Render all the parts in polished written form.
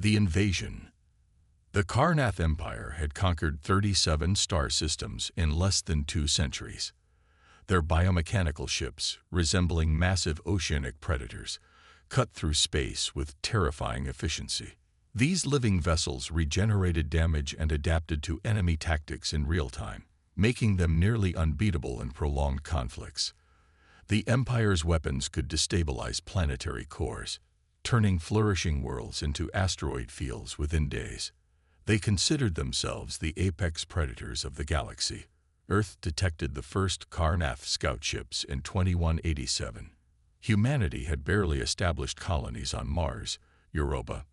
The invasion. The Karnath Empire had conquered 37 star systems in less than 2 centuries. Their biomechanical ships, resembling massive oceanic predators, cut through space with terrifying efficiency. These living vessels regenerated damage and adapted to enemy tactics in real time, making them nearly unbeatable in prolonged conflicts. The Empire's weapons could destabilize planetary cores, turning flourishing worlds into asteroid fields within days. They considered themselves the apex predators of the galaxy. Earth detected the first Karnath scout ships in 2187. Humanity had barely established colonies on Mars, Europa,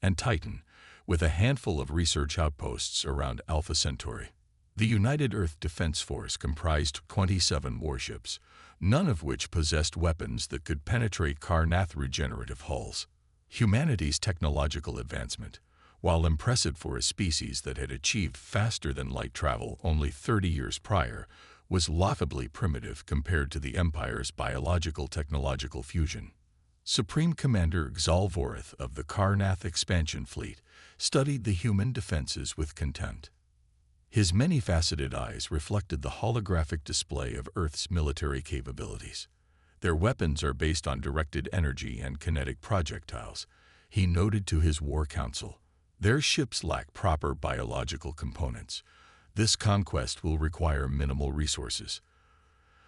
and Titan, with a handful of research outposts around Alpha Centauri. The United Earth Defense Force comprised 27 warships, none of which possessed weapons that could penetrate Karnath regenerative hulls. Humanity's technological advancement, while impressive for a species that had achieved faster-than-light travel only 30 years prior, was laughably primitive compared to the Empire's biological-technological fusion. Supreme Commander Xalvoreth of the Karnath Expansion Fleet studied the human defenses with contempt. His many-faceted eyes reflected the holographic display of Earth's military capabilities. Their weapons are based on directed energy and kinetic projectiles, he noted to his war council. Their ships lack proper biological components. This conquest will require minimal resources.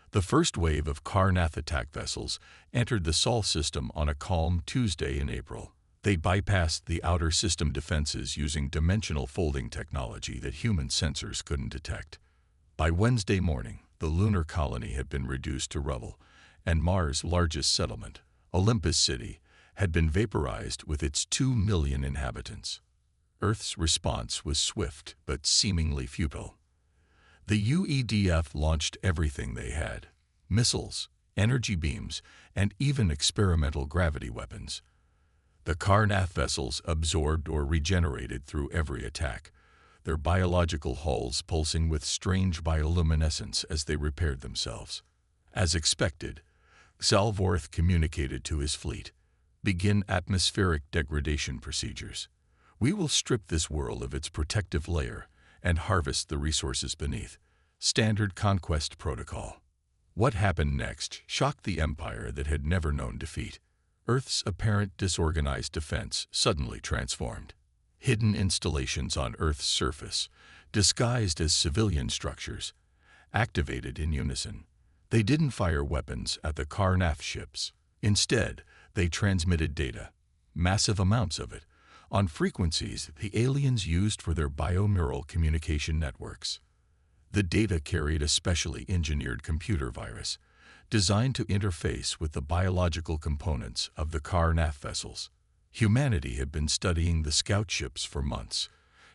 The first wave of Karnath attack vessels entered the Sol system on a calm Tuesday in April. They bypassed the outer system defenses using dimensional folding technology that human sensors couldn't detect. By Wednesday morning, the lunar colony had been reduced to rubble, and Mars' largest settlement, Olympus City, had been vaporized with its 2 million inhabitants. Earth's response was swift but seemingly futile. The UEDF launched everything they had: missiles, energy beams, and even experimental gravity weapons. The Karnath vessels absorbed or regenerated through every attack, their biological hulls pulsing with strange bioluminescence as they repaired themselves. As expected, Xalvoreth communicated to his fleet, "Begin atmospheric degradation procedures. We will strip this world of its protective layer and harvest the resources beneath." Standard conquest protocol. What happened next shocked the Empire that had never known defeat. Earth's apparent disorganized defense suddenly transformed. Hidden installations on Earth's surface, disguised as civilian structures, activated in unison. They didn't fire weapons at the Karnath ships. Instead, they transmitted data, massive amounts of it, on frequencies the aliens used for their bioneural communication networks. The data carried a specially engineered computer virus, designed to interface with the biological components of the Karnath vessels. Humanity had been studying the scout ships for months,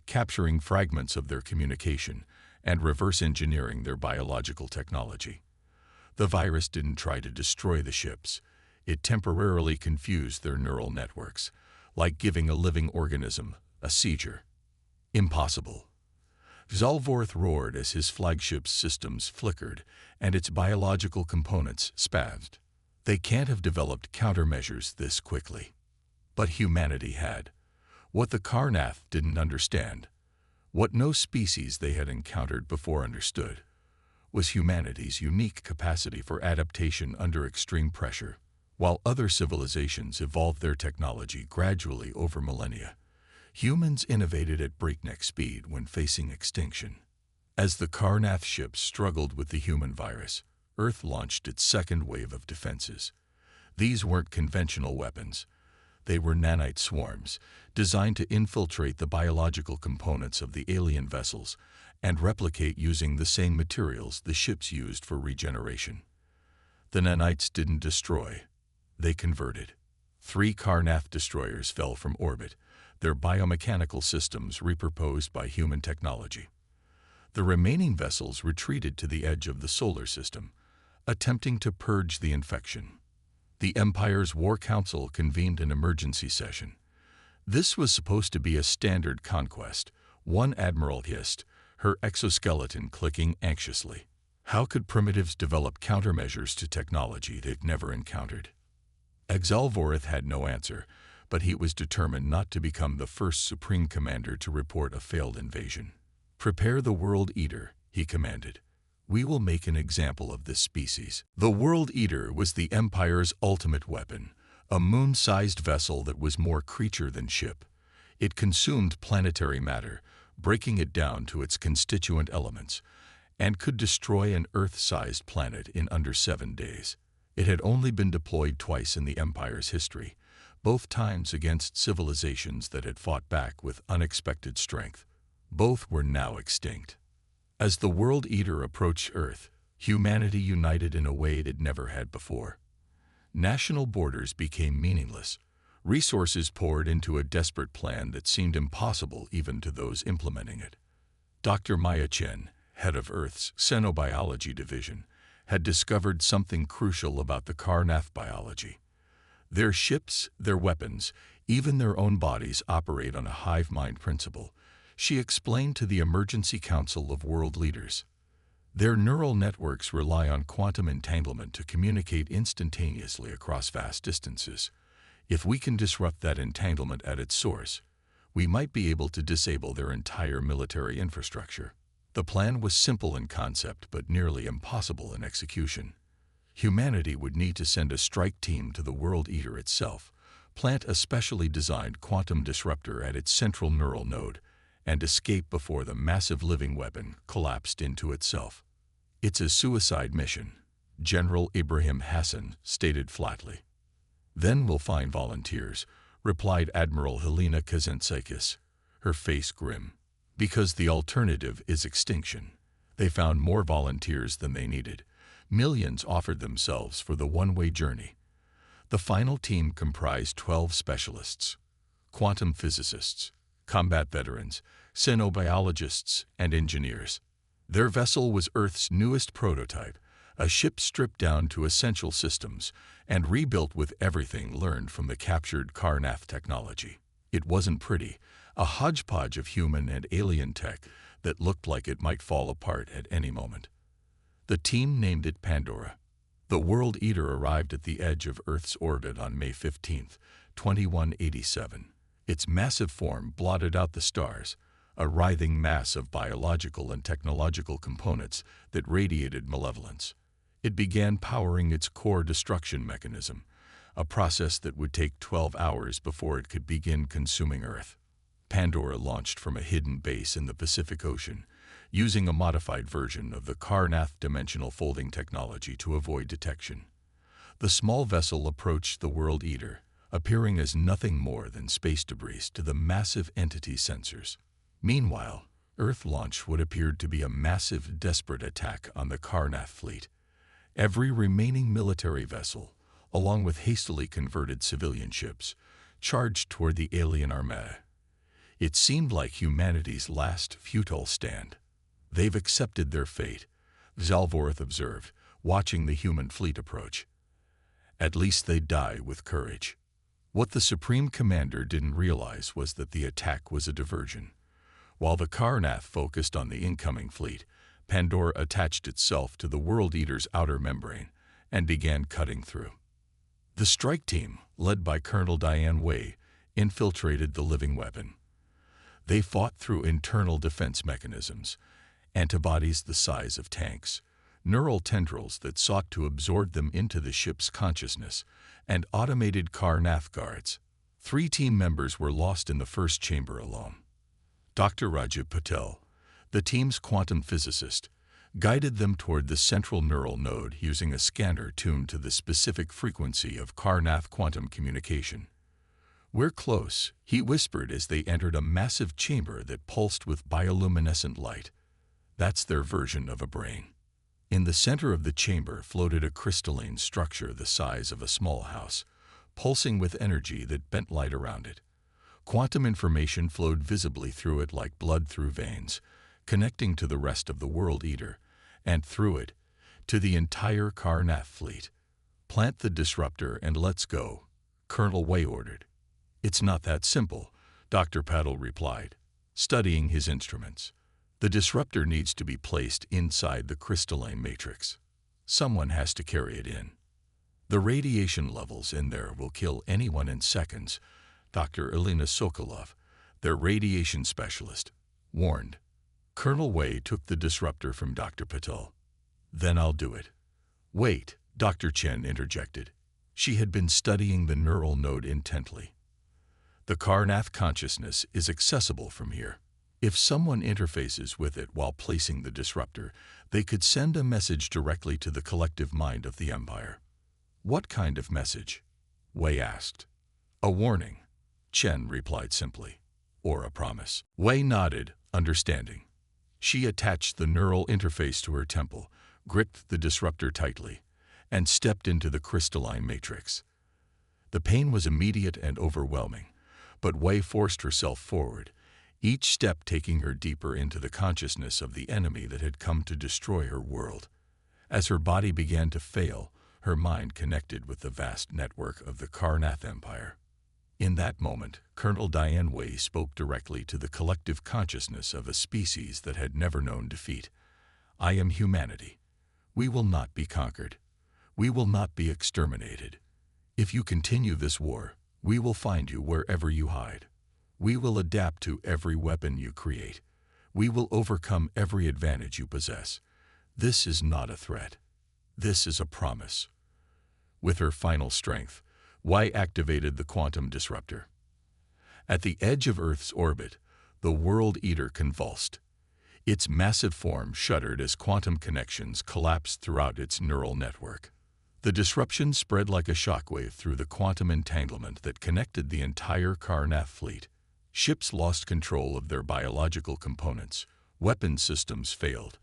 capturing fragments of their communication and reverse engineering their biological technology. The virus didn't try to destroy the ships. It temporarily confused their neural networks, like giving a living organism a seizure. Impossible. Xalvoreth roared as his flagship's systems flickered and its biological components spasmed. They can't have developed countermeasures this quickly. But humanity had. What the Karnath didn't understand, what no species they had encountered before understood, was humanity's unique capacity for adaptation under extreme pressure. While other civilizations evolved their technology gradually over millennia, humans innovated at breakneck speed when facing extinction. As the Karnath ships struggled with the human virus, Earth launched its second wave of defenses. These weren't conventional weapons. They were nanite swarms, designed to infiltrate the biological components of the alien vessels and replicate using the same materials the ships used for regeneration. The nanites didn't destroy. They converted. 3 Karnath destroyers fell from orbit, their biomechanical systems repurposed by human technology. The remaining vessels retreated to the edge of the solar system, attempting to purge the infection. The Empire's War Council convened an emergency session. This was supposed to be a standard conquest, one admiral hissed, her exoskeleton clicking anxiously. How could primitives develop countermeasures to technology they'd never encountered? Xalvoreth had no answer, but he was determined not to become the first Supreme Commander to report a failed invasion. "Prepare the World Eater," he commanded. "We will make an example of this species." The World Eater was the Empire's ultimate weapon, a moon-sized vessel that was more creature than ship. It consumed planetary matter, breaking it down to its constituent elements, and could destroy an Earth-sized planet in under 7 days. It had only been deployed twice in the Empire's history, both times against civilizations that had fought back with unexpected strength. Both were now extinct. As the World Eater approached Earth, humanity united in a way it never had before. National borders became meaningless. Resources poured into a desperate plan that seemed impossible even to those implementing it. Dr. Maya Chen, head of Earth's Xenobiology division, had discovered something crucial about the Karnath biology. Their ships, their weapons, even their own bodies operate on a hive mind principle, she explained to the Emergency Council of World Leaders. Their neural networks rely on quantum entanglement to communicate instantaneously across vast distances. If we can disrupt that entanglement at its source, we might be able to disable their entire military infrastructure. The plan was simple in concept but nearly impossible in execution. Humanity would need to send a strike team to the World Eater itself, plant a specially designed quantum disruptor at its central neural node, and escape before the massive living weapon collapsed into itself. "It's a suicide mission," General Ibrahim Hassan stated flatly. "Then we'll find volunteers," replied Admiral Helena Kazentzakis, her face grim. "Because the alternative is extinction." They found more volunteers than they needed. Millions offered themselves for the one-way journey. The final team comprised 12 specialists: quantum physicists, combat veterans, xenobiologists, and engineers. Their vessel was Earth's newest prototype, a ship stripped down to essential systems and rebuilt with everything learned from the captured Karnath technology. It wasn't pretty, a hodgepodge of human and alien tech that looked like it might fall apart at any moment. The team named it Pandora. The World Eater arrived at the edge of Earth's orbit on May 15, 2187. Its massive form blotted out the stars, a writhing mass of biological and technological components that radiated malevolence. It began powering its core destruction mechanism, a process that would take 12 hours before it could begin consuming Earth. Pandora launched from a hidden base in the Pacific Ocean, using a modified version of the Karnath dimensional folding technology to avoid detection. The small vessel approached the World Eater, appearing as nothing more than space debris to the massive entity sensors. Meanwhile, Earth launched what appeared to be a massive, desperate attack on the Karnath fleet. Every remaining military vessel, along with hastily converted civilian ships, charged toward the alien armada. It seemed like humanity's last futile stand. "They've accepted their fate," Zalvorth observed, watching the human fleet approach. "At least they die with courage." What the Supreme Commander didn't realize was that the attack was a diversion. While the Karnath focused on the incoming fleet, Pandora attached itself to the World Eater's outer membrane and began cutting through. The strike team, led by Colonel Diane Wei, infiltrated the living weapon. They fought through internal defense mechanisms, antibodies the size of tanks, neural tendrils that sought to absorb them into the ship's consciousness, and automated Karnath guards. 3 team members were lost in the first chamber alone. Dr. Rajiv Patel, the team's quantum physicist, guided them toward the central neural node using a scanner tuned to the specific frequency of Karnath quantum communication. "We're close," he whispered as they entered a massive chamber that pulsed with bioluminescent light. That's their version of a brain. In the center of the chamber floated a crystalline structure the size of a small house, pulsing with energy that bent light around it. Quantum information flowed visibly through it like blood through veins, connecting to the rest of the World Eater, and through it, to the entire Karnath fleet. "Plant the disruptor and let's go," Colonel Wei ordered. "It's not that simple," Dr. Patel replied, studying his instruments. "The disruptor needs to be placed inside the crystalline matrix. Someone has to carry it in. The radiation levels in there will kill anyone in seconds, Dr. Elena Sokolov, their radiation specialist, warned. Colonel Wei took the disruptor from Dr. Patel. "Then I'll do it." "Wait," Dr. Chen interjected. She had been studying the neural node intently. "The Karnath consciousness is accessible from here. If someone interfaces with it while placing the disruptor, they could send a message directly to the collective mind of the Empire." "What kind of message?" Wei asked. "A warning," Chen replied simply. "Or a promise." Wei nodded, understanding. She attached the neural interface to her temple, gripped the disruptor tightly, and stepped into the crystalline matrix. The pain was immediate and overwhelming, but Wei forced herself forward, each step taking her deeper into the consciousness of the enemy that had come to destroy her world. As her body began to fail, her mind connected with the vast network of the Karnath Empire. In that moment, Colonel Diane Wei spoke directly to the collective consciousness of a species that had never known defeat. "I am humanity. We will not be conquered. We will not be exterminated. If you continue this war, we will find you wherever you hide. We will adapt to every weapon you create. We will overcome every advantage you possess. This is not a threat. This is a promise." With her final strength, Wei activated the quantum disruptor. At the edge of Earth's orbit, the World Eater convulsed. Its massive form shuddered as quantum connections collapsed throughout its neural network. The disruption spread like a shockwave through the quantum entanglement that connected the entire Karnath fleet. Ships lost control of their biological components, weapon systems failed,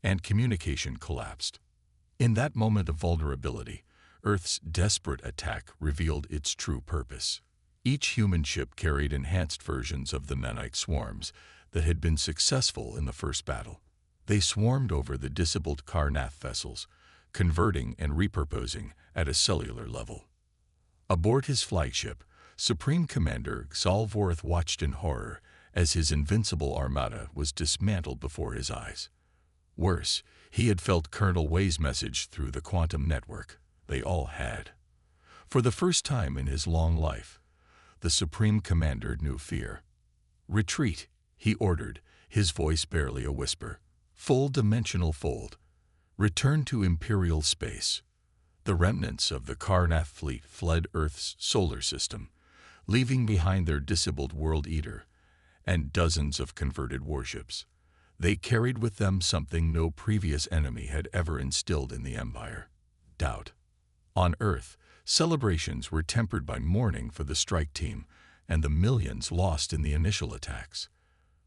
and communication collapsed. In that moment of vulnerability, Earth's desperate attack revealed its true purpose. Each human ship carried enhanced versions of the nanite swarms that had been successful in the first battle. They swarmed over the disabled Karnath vessels, converting and repurposing at a cellular level. Aboard his flagship, Supreme Commander Xalvorth watched in horror as his invincible armada was dismantled before his eyes. Worse, he had felt Colonel Wei's message through the quantum network. They all had. For the first time in his long life, the Supreme Commander knew fear. "Retreat," he ordered, his voice barely a whisper. "Full dimensional fold. Return to Imperial space." The remnants of the Karnath fleet fled Earth's solar system, leaving behind their disabled World Eater and dozens of converted warships. They carried with them something no previous enemy had ever instilled in the Empire: doubt. On Earth, celebrations were tempered by mourning for the strike team and the millions lost in the initial attacks.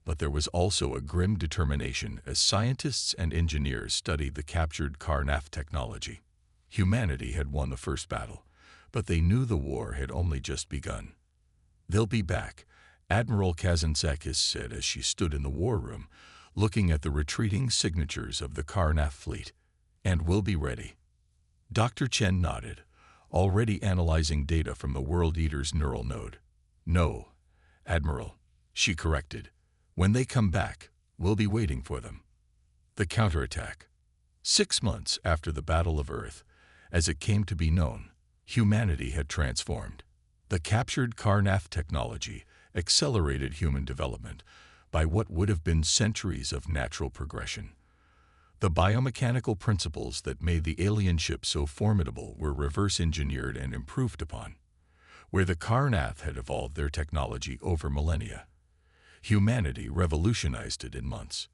But there was also a grim determination as scientists and engineers studied the captured Karnath technology. Humanity had won the first battle, but they knew the war had only just begun. "They'll be back," Admiral Kazantzakis said as she stood in the war room, looking at the retreating signatures of the Karnath fleet. "And we'll be ready." Dr. Chen nodded, already analyzing data from the World Eater's neural node. "No, Admiral," she corrected. "When they come back, we'll be waiting for them." The counterattack. 6 months after the Battle of Earth, as it came to be known, humanity had transformed. The captured Karnath technology accelerated human development by what would have been centuries of natural progression. The biomechanical principles that made the alien ship so formidable were reverse-engineered and improved upon. Where the Karnath had evolved their technology over millennia, humanity revolutionized it in months.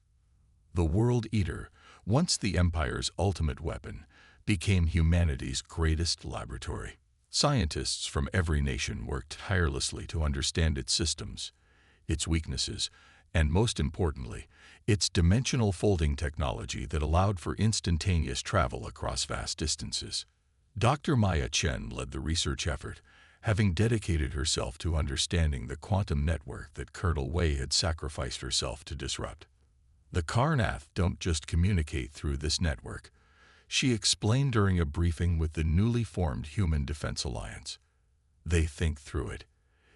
The World Eater, once the Empire's ultimate weapon, became humanity's greatest laboratory. Scientists from every nation worked tirelessly to understand its systems, its weaknesses, and most importantly, its dimensional folding technology that allowed for instantaneous travel across vast distances. Dr. Maya Chen led the research effort, having dedicated herself to understanding the quantum network that Colonel Wei had sacrificed herself to disrupt. "The Karnath don't just communicate through this network," she explained during a briefing with the newly formed Human Defense Alliance. "They think through it.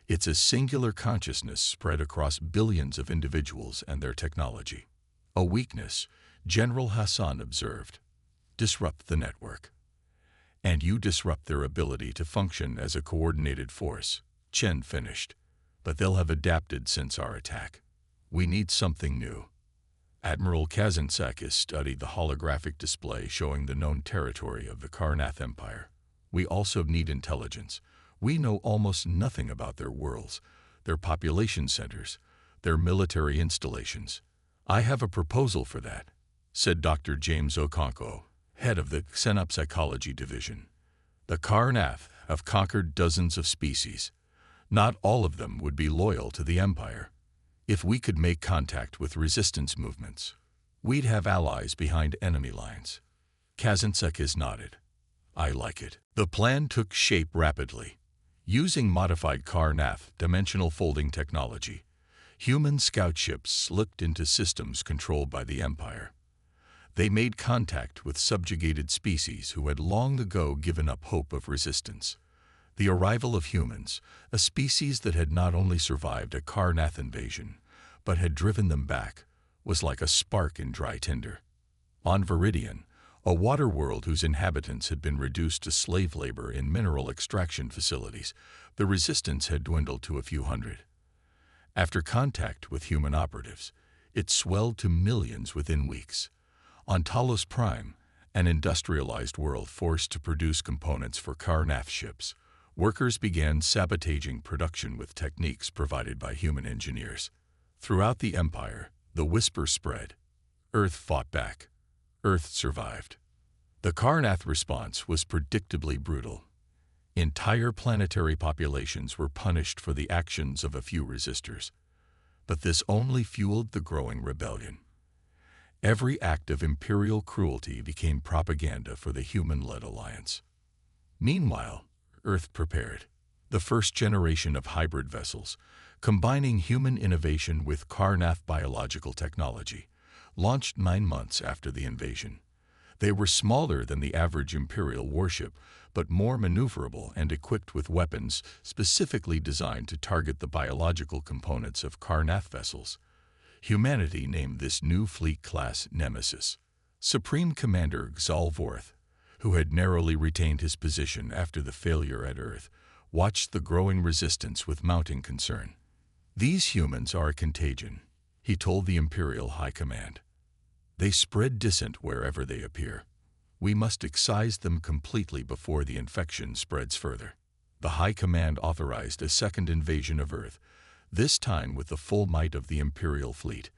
It's a singular consciousness spread across billions of individuals and their technology." "A weakness," General Hassan observed. "Disrupt the network, and you disrupt their ability to function as a coordinated force." Chen finished. "But they'll have adapted since our attack. We need something new." Admiral Kazantzakis studied the holographic display showing the known territory of the Karnath Empire. "We also need intelligence. We know almost nothing about their worlds, their population centers, their military installations." "I have a proposal for that," said Dr. James Okonkwo, head of the Xenopsychology Division. "The Karnath have conquered dozens of species. Not all of them would be loyal to the Empire. If we could make contact with resistance movements, we'd have allies behind enemy lines." Kazantzakis nodded. "I like it." The plan took shape rapidly. Using modified Karnath dimensional folding technology, human scout ships slipped into systems controlled by the Empire. They made contact with subjugated species who had long ago given up hope of resistance. The arrival of humans, a species that had not only survived a Karnath invasion, but had driven them back, was like a spark in dry tinder. On Viridian, a water world whose inhabitants had been reduced to slave labor in mineral extraction facilities, the resistance had dwindled to a few hundred. After contact with human operatives, it swelled to millions within weeks. On Talos Prime, an industrialized world forced to produce components for Karnath ships, workers began sabotaging production with techniques provided by human engineers. Throughout the Empire, the whisper spread. Earth fought back. Earth survived. The Karnath response was predictably brutal. Entire planetary populations were punished for the actions of a few resistors. But this only fueled the growing rebellion. Every act of imperial cruelty became propaganda for the human-led alliance. Meanwhile, Earth prepared. The first generation of hybrid vessels, combining human innovation with Karnath biological technology, launched 9 months after the invasion. They were smaller than the average Imperial warship, but more maneuverable and equipped with weapons specifically designed to target the biological components of Karnath vessels. Humanity named this new fleet class Nemesis. Supreme Commander Xalvorth, who had narrowly retained his position after the failure at Earth, watched the growing resistance with mounting concern. "These humans are a contagion," he told the Imperial High Command. "They spread dissent wherever they appear. We must excise them completely before the infection spreads further." The High Command authorized a second invasion of Earth, this time with the full might of the Imperial fleet.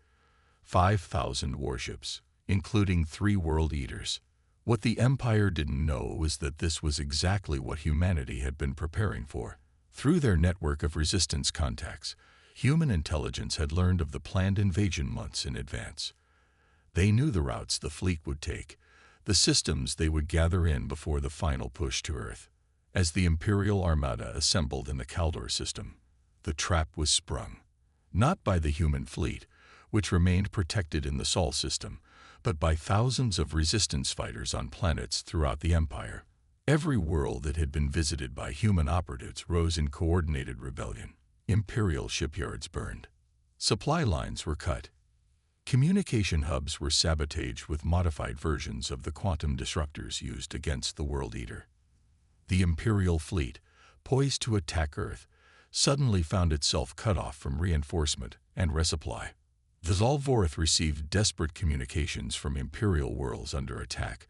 5,000 warships, including 3 World Eaters. What the Empire didn't know was that this was exactly what humanity had been preparing for. Through their network of resistance contacts, human intelligence had learned of the planned invasion months in advance. They knew the routes the fleet would take, the systems they would gather in before the final push to Earth. As the Imperial Armada assembled in the Kaldor system, the trap was sprung. Not by the human fleet, which remained protected in the Sol system, but by thousands of resistance fighters on planets throughout the Empire. Every world that had been visited by human operatives rose in coordinated rebellion. Imperial shipyards burned. Supply lines were cut. Communication hubs were sabotaged with modified versions of the quantum disruptors used against the World Eater. The Imperial fleet, poised to attack Earth, suddenly found itself cut off from reinforcement and resupply. Xalvorth received desperate communications from Imperial worlds under attack,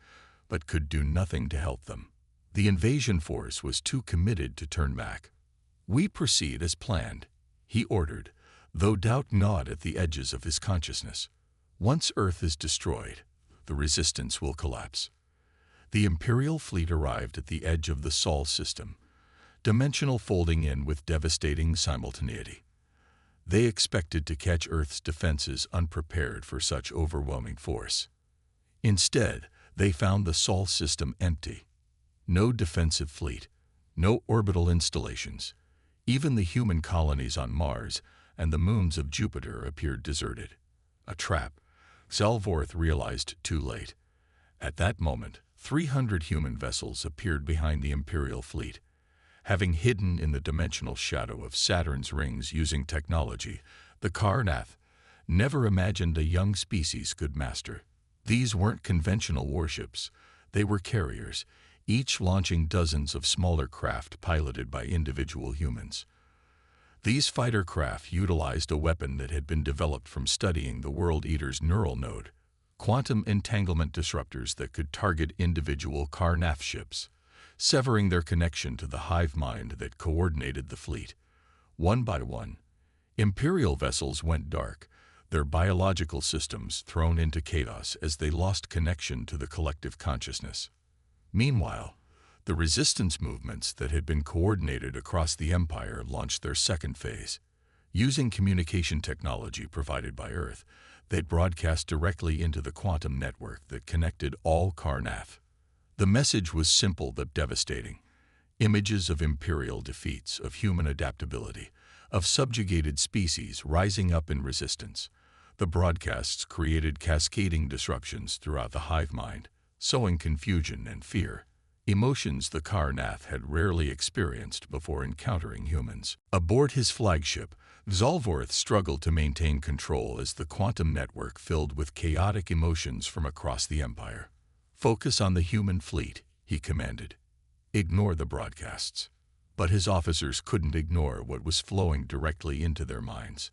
but could do nothing to help them. The invasion force was too committed to turn back. "We proceed as planned," he ordered, though doubt gnawed at the edges of his consciousness. "Once Earth is destroyed, the resistance will collapse." The Imperial fleet arrived at the edge of the Sol system, dimensional folding in with devastating simultaneity. They expected to catch Earth's defenses unprepared for such overwhelming force. Instead, they found the Sol system empty. No defensive fleet, no orbital installations. Even the human colonies on Mars and the moons of Jupiter appeared deserted. A trap, Xalvorth realized too late. At that moment, 300 human vessels appeared behind the Imperial fleet. Having hidden in the dimensional shadow of Saturn's rings using technology the Karnath never imagined a young species could master. These weren't conventional warships. They were carriers, each launching dozens of smaller craft piloted by individual humans. These fighter craft utilized a weapon that had been developed from studying the World Eater's neural node, quantum entanglement disruptors that could target individual Carnath ships, severing their connection to the hive mind that coordinated the fleet. One by one, Imperial vessels went dark, their biological systems thrown into chaos as they lost connection to the collective consciousness. Meanwhile, the resistance movements that had been coordinated across the Empire launched their second phase. Using communication technology provided by Earth, they'd broadcast directly into the quantum network that connected all Carnath. The message was simple but devastating. Images of Imperial defeats, of human adaptability, of subjugated species rising up in resistance. The broadcasts created cascading disruptions throughout the hive mind, sowing confusion and fear, emotions the Carnath had rarely experienced before encountering humans. Aboard his flagship, Xalvorth struggled to maintain control as the quantum network filled with chaotic emotions from across the Empire. "Focus on the human fleet," he commanded. "Ignore the broadcasts." But his officers couldn't ignore what was flowing directly into their minds.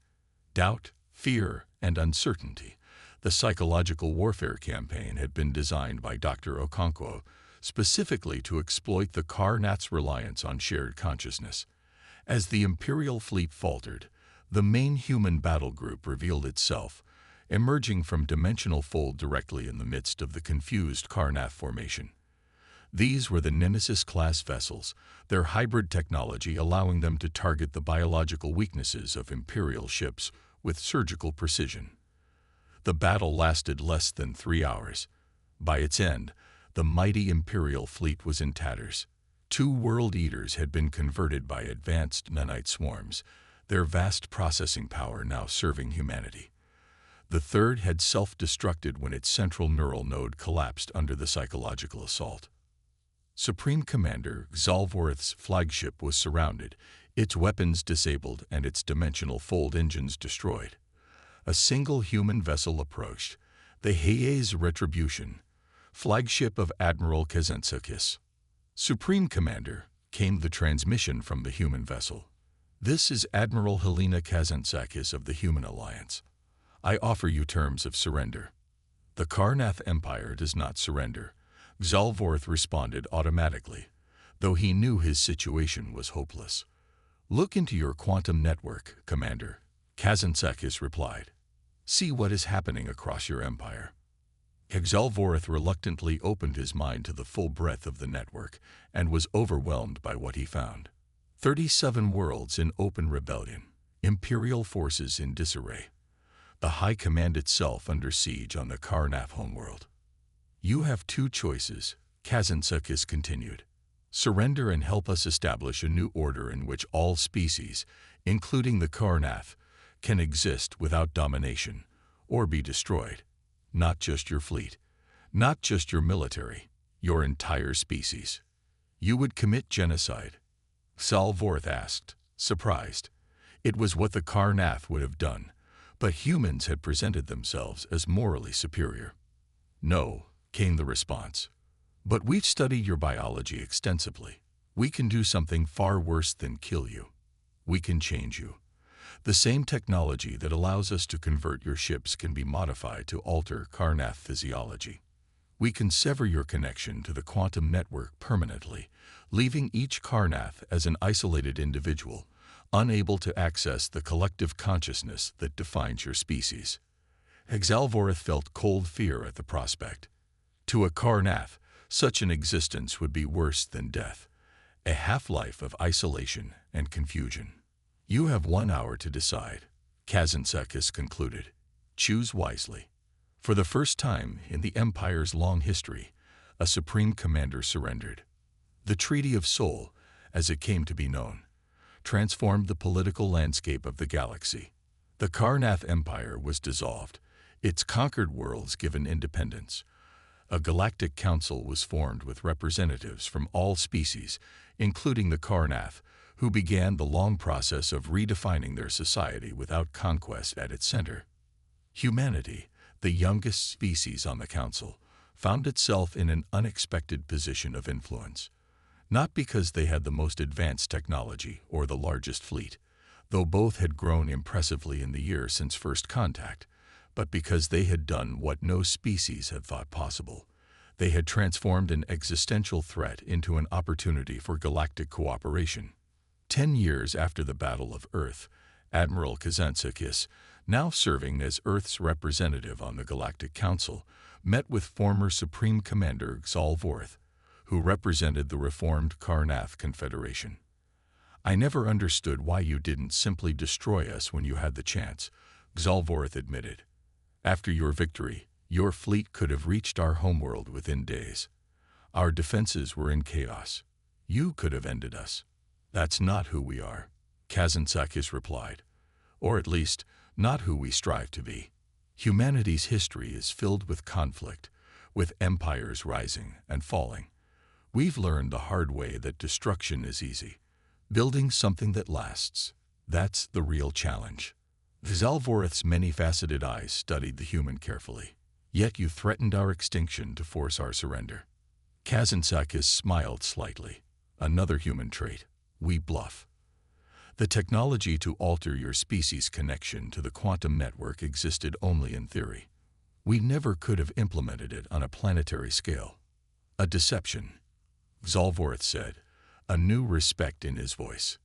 Doubt, fear, and uncertainty. The psychological warfare campaign had been designed by Dr. Okonkwo specifically to exploit the Carnath's reliance on shared consciousness. As the Imperial fleet faltered, the main human battle group revealed itself, emerging from dimensional fold directly in the midst of the confused Carnath formation. These were the Nemesis-class vessels, their hybrid technology allowing them to target the biological weaknesses of Imperial ships with surgical precision. The battle lasted less than 3 hours. By its end, the mighty Imperial fleet was in tatters. 2 World Eaters had been converted by advanced nanite swarms, their vast processing power now serving humanity. The third had self-destructed when its central neural node collapsed under the psychological assault. Supreme Commander Xalvorth's flagship was surrounded, its weapons disabled and its dimensional fold engines destroyed. A single human vessel approached, the Hayes Retribution, flagship of Admiral Kazentsakis. "Supreme Commander," came the transmission from the human vessel. "This is Admiral Helena Kazentsakis of the Human Alliance. I offer you terms of surrender." "The Carnath Empire does not surrender," Xalvorth responded automatically, though he knew his situation was hopeless. "Look into your quantum network, Commander," Kazentsakis replied. "See what is happening across your empire." Xalvorth reluctantly opened his mind to the full breadth of the network and was overwhelmed by what he found. 37 worlds in open rebellion, Imperial forces in disarray, the High Command itself under siege on the Carnath homeworld. "You have 2 choices," Kazentsakis continued. "Surrender and help us establish a new order in which all species, including the Carnath, can exist without domination, or be destroyed. Not just your fleet, not just your military, your entire species. You would commit genocide?" Xalvorth asked, surprised. It was what the Carnath would have done, but humans had presented themselves as morally superior. "No," came the response. "But we've studied your biology extensively. We can do something far worse than kill you. We can change you. The same technology that allows us to convert your ships can be modified to alter Carnath physiology. We can sever your connection to the quantum network permanently, leaving each Carnath as an isolated individual, unable to access the collective consciousness that defines your species." Xalvorth felt cold fear at the prospect. To a Carnath, such an existence would be worse than death, a half-life of isolation and confusion. "You have 1 hour to decide," Kazentsakis concluded. "Choose wisely." For the first time in the Empire's long history, a Supreme Commander surrendered. The Treaty of Seoul, as it came to be known, transformed the political landscape of the galaxy. The Carnath Empire was dissolved, its conquered worlds given independence. A galactic council was formed with representatives from all species, including the Carnath, who began the long process of redefining their society without conquest at its center. Humanity, the youngest species on the council, found itself in an unexpected position of influence. Not because they had the most advanced technology or the largest fleet. though both had grown impressively in the year since first contact, but because they had done what no species had thought possible. They had transformed an existential threat into an opportunity for galactic cooperation. 10 years after the Battle of Earth, Admiral Kazantzakis, now serving as Earth's representative on the Galactic Council, met with former Supreme Commander Xalvorth, who represented the reformed Karnath Confederation. "I never understood why you didn't simply destroy us when you had the chance," Xalvorth admitted. "After your victory, your fleet could have reached our homeworld within days. Our defenses were in chaos. You could have ended us." "That's not who we are," Kazantzakis replied. "Or at least, not who we strive to be. Humanity's history is filled with conflict, with empires rising and falling. We've learned the hard way that destruction is easy. Building something that lasts, that's the real challenge." Xalvorth's many-faceted eyes studied the human carefully. "Yet you threatened our extinction to force our surrender." Kazantzakis smiled slightly. "Another human trait. We bluff. The technology to alter your species' connection to the quantum network existed only in theory. We never could have implemented it on a planetary scale." "A deception," Xalvorth said, a new respect in his voice.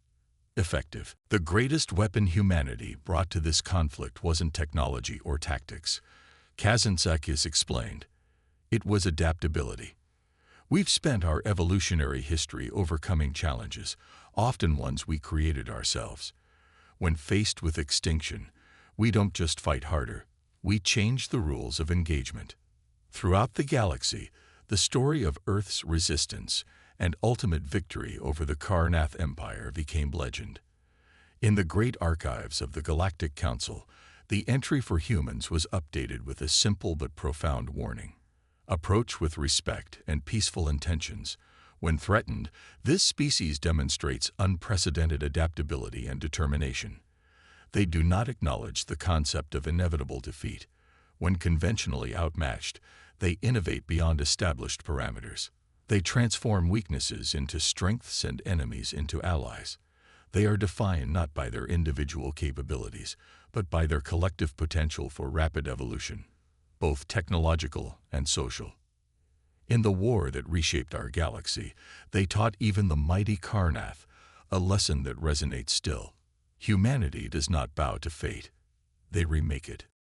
"Effective. The greatest weapon humanity brought to this conflict wasn't technology or tactics," Kazantzakis explained. "It was adaptability. We've spent our evolutionary history overcoming challenges, often ones we created ourselves. When faced with extinction, we don't just fight harder, we change the rules of engagement." Throughout the galaxy, the story of Earth's resistance and ultimate victory over the Karnath Empire became legend. In the great archives of the Galactic Council, the entry for humans was updated with a simple but profound warning. "Approach with respect and peaceful intentions. When threatened, this species demonstrates unprecedented adaptability and determination. They do not acknowledge the concept of inevitable defeat. When conventionally outmatched, they innovate beyond established parameters. They transform weaknesses into strengths and enemies into allies. They are defined not by their individual capabilities, but by their collective potential for rapid evolution, both technological and social. In the war that reshaped our galaxy, they taught even the mighty Karnath a lesson that resonates still. Humanity does not bow to fate. They remake it."